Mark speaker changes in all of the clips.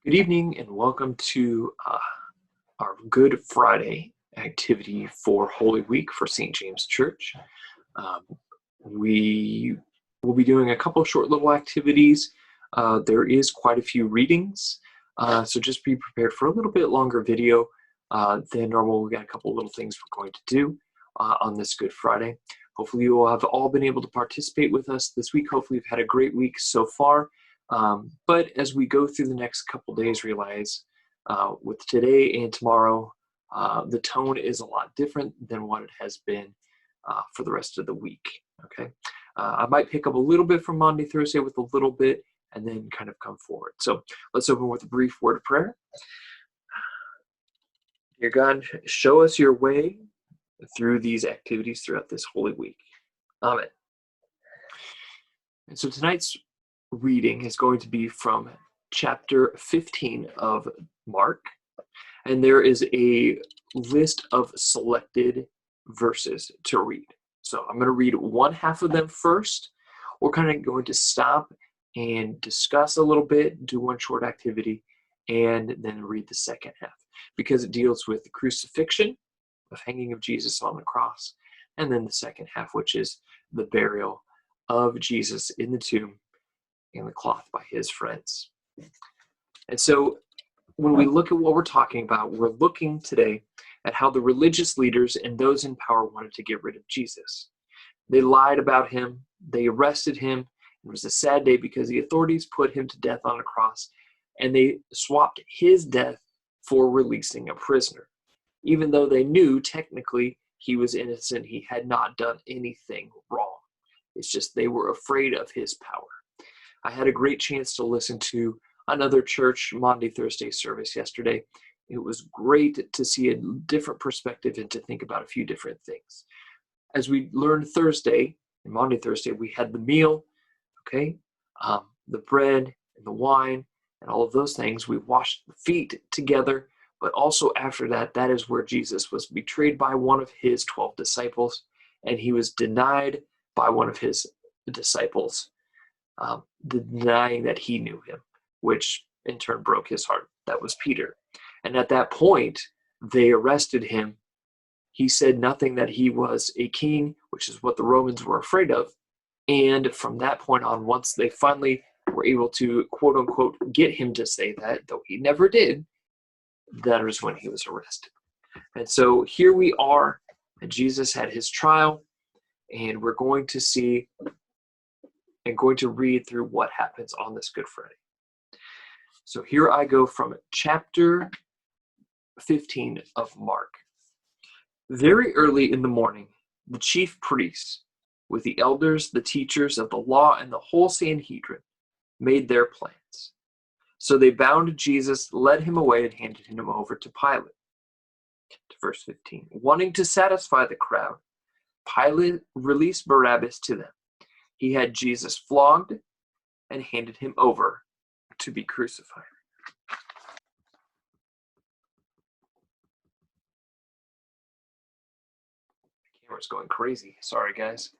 Speaker 1: Good evening and welcome to our Good Friday activity for Holy Week for St. James Church. Um, we will be doing a couple short little activities. There is quite a few readings, so just be prepared for a little bit longer video than normal. We've got a couple little things we're going to do on this Good Friday. Hopefully you will have all been able to participate with us this week. Hopefully you've had a great week so far. But as we go through the next couple days, realize with today and tomorrow, the tone is a lot different than what it has been for the rest of the week. Okay, I might pick up a little bit from Monday, Thursday with a little bit, and then kind of come forward. So let's open with a brief word of prayer. Dear God, show us your way through these activities throughout this Holy Week. Amen. And so tonight's reading is going to be from chapter 15 of Mark, and there is a list of selected verses to read. So I'm going to read one half of them first. We're kind of going to stop and discuss a little bit, do one short activity, and then read the second half because it deals with the crucifixion, the hanging of Jesus on the cross, and then the second half, which is the burial of Jesus in the tomb and the cloth by his friends. And so when we look at what we're talking about, we're looking today at how the religious leaders and those in power wanted to get rid of Jesus. They lied about him, they arrested him. It was a sad day because the authorities put him to death on a cross, and they swapped his death for releasing a prisoner. Even though they knew technically he was innocent, he had not done anything wrong. It's just they were afraid of his power. I had a great chance to listen to another church Monday, Thursday service yesterday. It was great to see a different perspective and to think about a few different things. As we learned Thursday, and Monday, Thursday, we had the meal, okay, the bread and the wine and all of those things. We washed the feet together, but also after that, that is where Jesus was betrayed by one of his 12 disciples, and he was denied by one of his disciples, denying that he knew him, which in turn broke his heart. That was Peter. And at that point, they arrested him. He said nothing that he was a king, which is what the Romans were afraid of. And from that point on, once they finally were able to, quote unquote, get him to say that, though he never did, that was when he was arrested. And so here we are, and Jesus had his trial, and we're going to see and going to read through what happens on this Good Friday. So here I go from chapter 15 of Mark. Very early in the morning, the chief priests, with the elders, the teachers of the law, and the whole Sanhedrin, made their plans. So they bound Jesus, led him away, and handed him over to Pilate. To verse 15. Wanting to satisfy the crowd, Pilate released Barabbas to them. He had Jesus flogged and handed him over to be crucified. The camera's going crazy. Sorry, guys.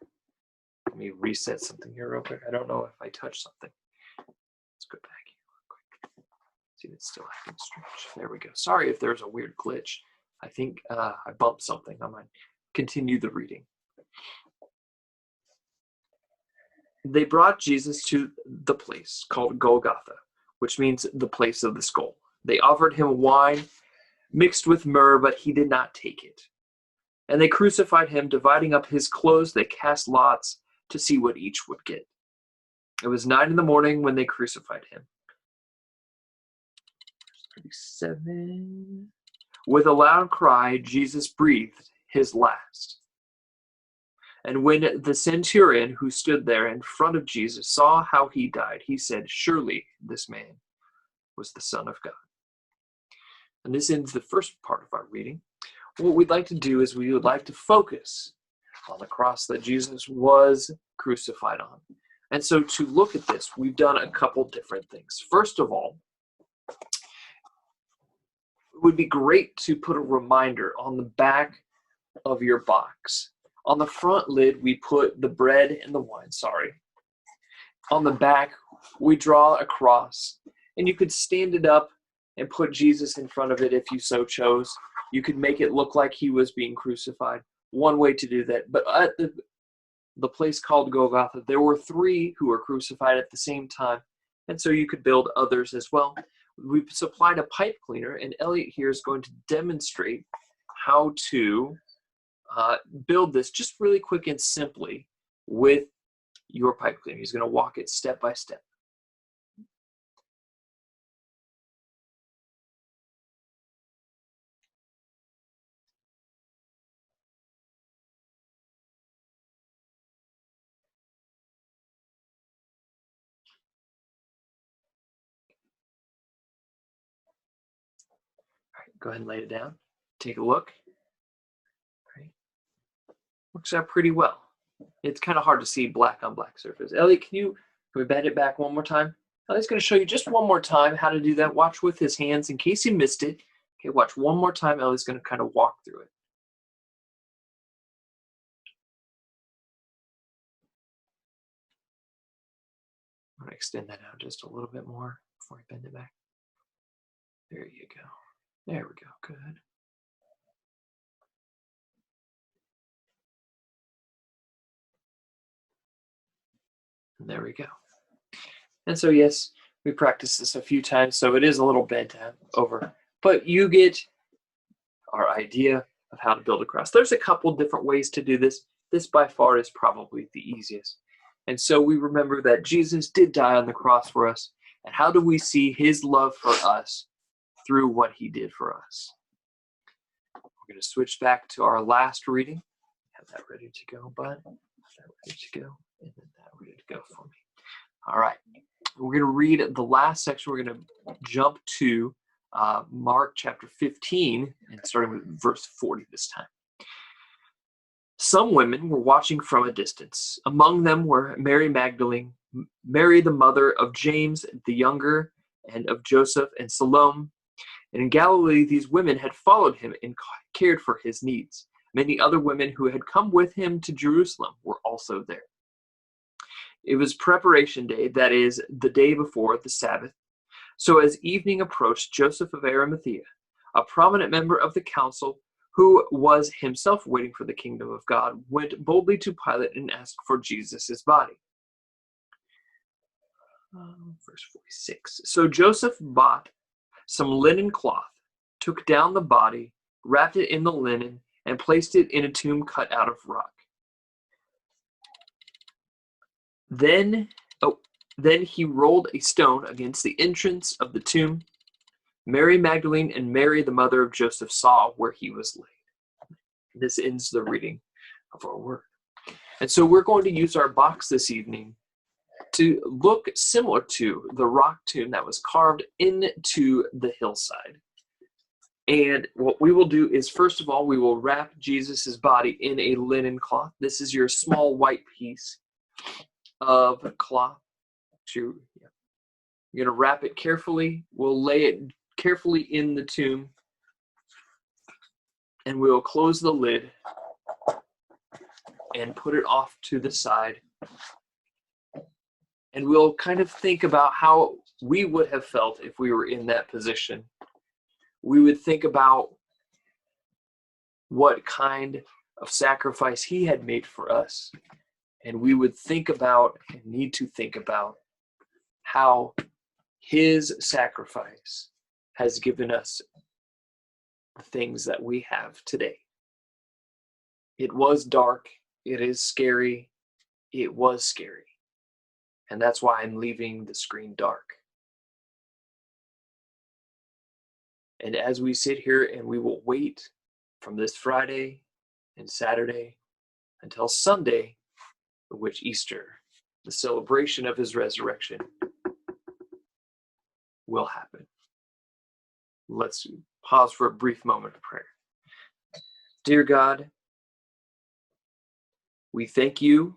Speaker 1: Let me reset something here real quick. I don't know if I touched something. Let's go back here real quick. See, it's still acting strange. There we go. Sorry if there's a weird glitch. I think I bumped something. I might continue the reading. They brought Jesus to the place called Golgotha, which means the place of the skull. They offered him wine mixed with myrrh, but he did not take it. And they crucified him, dividing up his clothes. They cast lots to see what each would get. It was 9 a.m. when they crucified him. 37. With a loud cry, Jesus breathed his last. And when the centurion who stood there in front of Jesus saw how he died, he said, "Surely this man was the Son of God." And this ends the first part of our reading. What we'd like to do is we would like to focus on the cross that Jesus was crucified on. And so to look at this, we've done a couple different things. First of all, it would be great to put a reminder on the back of your box. On the front lid, we put the bread and the wine, On the back, we draw a cross, and you could stand it up and put Jesus in front of it if you so chose. You could make it look like he was being crucified. One way to do that. But at the place called Golgotha, there were 3 who were crucified at the same time. And so you could build others as well. We've supplied a pipe cleaner, and Elliot here is going to demonstrate how to build this just really quick and simply with your pipe cleaner. He's going to walk it step by step. All right, go ahead and lay it down. Take a look. All right. Works out pretty well. It's kind of hard to see black on black surface. Elliot, can we bend it back one more time? Elliot's going to show you just one more time how to do that. Watch with his hands in case you missed it. Okay, watch one more time. Elliot's going to kind of walk through it. I'm going to extend that out just a little bit more before I bend it back. There you go. There we go. Good. And there we go. And so, yes, we practiced this a few times, so it is a little bent over. But you get our idea of how to build a cross. There's a couple different ways to do this. This, by far, is probably the easiest. And so we remember that Jesus did die on the cross for us. And how do we see his love for us through what he did for us? We're going to switch back to our last reading. Have that ready to go, bud. Have that ready to go. And then that ready to go for me. All right. We're going to read the last section. We're going to jump to Mark chapter 15 and starting with verse 40 this time. Some women were watching from a distance. Among them were Mary Magdalene, Mary the mother of James the younger, and of Joseph and Salome. And in Galilee these women had followed him and cared for his needs. Many other women who had come with him to Jerusalem were also there. It was preparation day, that is, the day before the Sabbath. So as evening approached, Joseph of Arimathea, a prominent member of the council, who was himself waiting for the kingdom of God, went boldly to Pilate and asked for Jesus' body. Verse 46. So Joseph bought some linen cloth, took down the body, wrapped it in the linen, and placed it in a tomb cut out of rock. Then he rolled a stone against the entrance of the tomb. Mary Magdalene and Mary, the mother of Joseph, saw where he was laid. This ends the reading of our word. And so we're going to use our box this evening to look similar to the rock tomb that was carved into the hillside. And what we will do is, first of all, we will wrap Jesus' body in a linen cloth. This is your small white piece of cloth. You're going to wrap it carefully. We'll lay it carefully in the tomb. And we'll close the lid and put it off to the side. And we'll kind of think about how we would have felt if we were in that position. We would think about what kind of sacrifice he had made for us. And we would think about and need to think about how his sacrifice has given us the things that we have today. It was dark. It is scary. It was scary. And that's why I'm leaving the screen dark. And as we sit here and we will wait from this Friday and Saturday until Sunday, which Easter, the celebration of his resurrection, will happen. Let's pause for a brief moment of prayer. Dear God, we thank you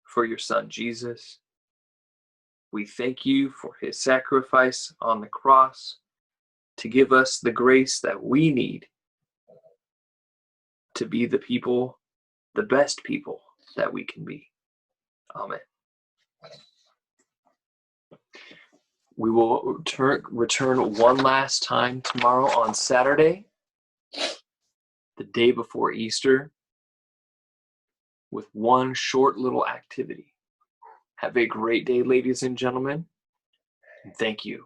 Speaker 1: for your son, Jesus. We thank you for his sacrifice on the cross to give us the grace that we need to be the people, the best people that we can be. Amen. We will return one last time tomorrow on Saturday, the day before Easter, with one short little activity. Have a great day, ladies and gentlemen, and thank you.